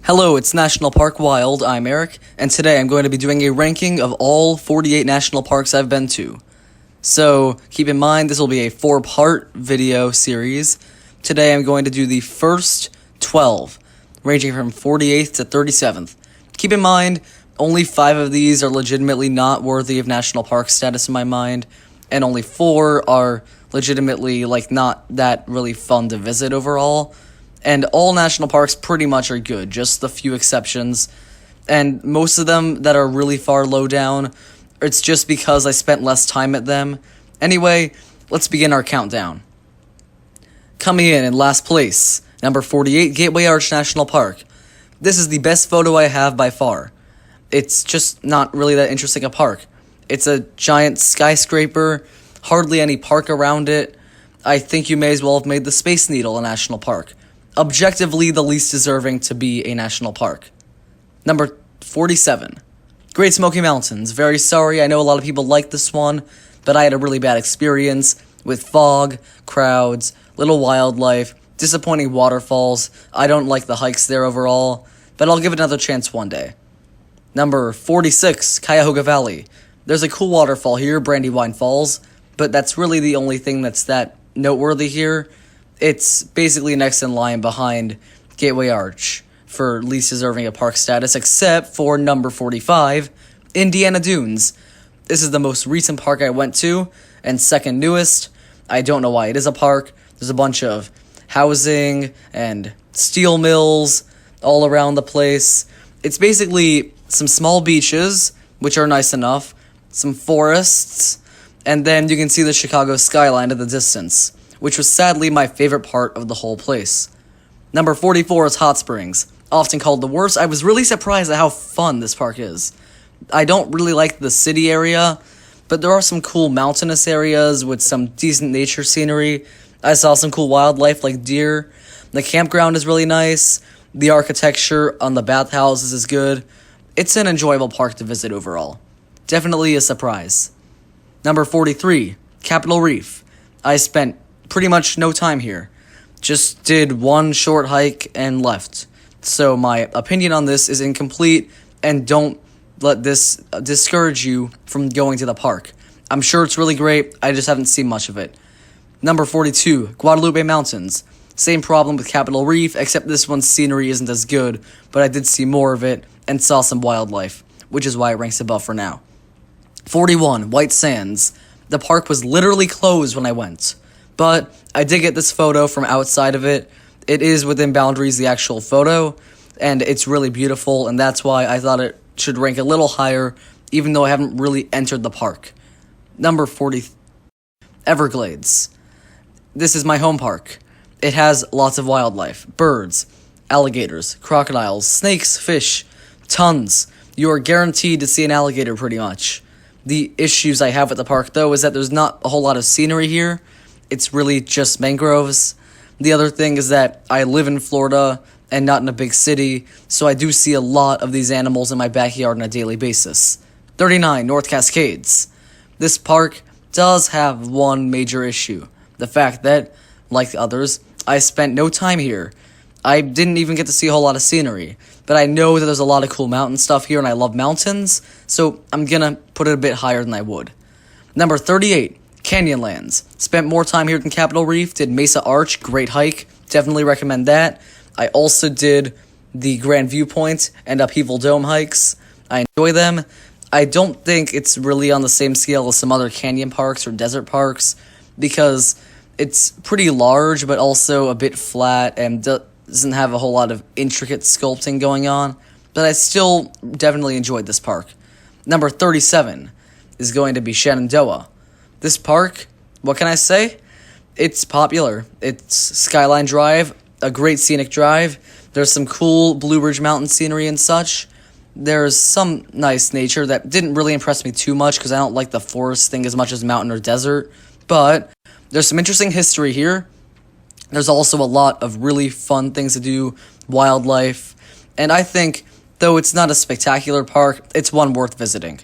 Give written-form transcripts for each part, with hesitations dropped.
Hello, it's National Park Wild, I'm Eric, and today I'm going to be doing a ranking of all 48 national parks I've been to. So, keep in mind this will be a 4-part video series. Today I'm going to do the first 12, ranging from 48th to 37th. Keep in mind, only 5 of these are legitimately not worthy of national park status in my mind, and only 4 are legitimately, not that really fun to visit overall. And all national parks pretty much are good, just the few exceptions. And most of them that are really far low down, it's just because I spent less time at them. Anyway, let's begin our countdown. Coming in last place, number 48, Gateway Arch National Park. This is the best photo I have by far. It's just not really that interesting a park. It's a giant skyscraper, hardly any park around it. I think you may as well have made the Space Needle a national park. Objectively the least deserving to be a national park. Number 47, Great Smoky Mountains. Very sorry, I know a lot of people like this one, but I had a really bad experience with fog, crowds, little wildlife, disappointing waterfalls. I don't like the hikes there overall, but I'll give it another chance one day. Number 46, Cuyahoga Valley. There's a cool waterfall here, Brandywine Falls, but that's really the only thing that's that noteworthy here. It's basically next in line behind Gateway Arch for least deserving of park status, except for number 45, Indiana Dunes. This is the most recent park I went to, and second newest. I don't know why it is a park. There's a bunch of housing and steel mills all around the place. It's basically some small beaches, which are nice enough, some forests, and then you can see the Chicago skyline in the distance, which was sadly my favorite part of the whole place. Number 44 is Hot Springs, often called the worst. I was really surprised at how fun this park is. I don't really like the city area, but there are some cool mountainous areas with some decent nature scenery. I saw some cool wildlife like deer. The campground is really nice. The architecture on the bathhouses is good. It's an enjoyable park to visit overall. Definitely a surprise. Number 43, Capitol Reef. I spent pretty much no time here. Just did one short hike and left. So my opinion on this is incomplete, and don't let this discourage you from going to the park. I'm sure it's really great, I just haven't seen much of it. Number 42, Guadalupe Mountains. Same problem with Capitol Reef, except this one's scenery isn't as good, but I did see more of it and saw some wildlife, which is why it ranks above for now. 41, White Sands. The park was literally closed when I went, but I did get this photo from outside of it. It is within boundaries, the actual photo, and it's really beautiful, and that's why I thought it should rank a little higher, even though I haven't really entered the park. Number 40, Everglades. This is my home park. It has lots of wildlife, birds, alligators, crocodiles, snakes, fish, tons. You are guaranteed to see an alligator pretty much. The issues I have with the park, though, is that there's not a whole lot of scenery here. It's really just mangroves. The other thing is that I live in Florida and not in a big city, so I do see a lot of these animals in my backyard on a daily basis. 39, North Cascades. This park does have one major issue. The fact that, like the others, I spent no time here. I didn't even get to see a whole lot of scenery, but I know that there's a lot of cool mountain stuff here, and I love mountains, so I'm gonna put it a bit higher than I would. Number 38, Canyonlands. Spent more time here than Capitol Reef, did Mesa Arch, great hike, definitely recommend that. I also did the Grand Viewpoint and Upheaval Dome hikes. I enjoy them. I don't think it's really on the same scale as some other canyon parks or desert parks, because it's pretty large, but also a bit flat and doesn't have a whole lot of intricate sculpting going on, but I still definitely enjoyed this park. Number 37 is going to be Shenandoah. This park, what can I say? It's popular. It's Skyline Drive, a great scenic drive. There's some cool Blue Ridge Mountain scenery and such. There's some nice nature that didn't really impress me too much because I don't like the forest thing as much as mountain or desert, but there's some interesting history here. There's also a lot of really fun things to do, wildlife, and I think, though it's not a spectacular park, it's one worth visiting.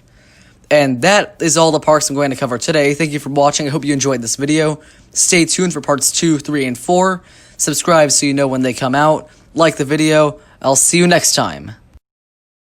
And that is all the parks I'm going to cover today. Thank you for watching. I hope you enjoyed this video. Stay tuned for parts 2, 3, and 4. Subscribe so you know when they come out. Like the video. I'll see you next time.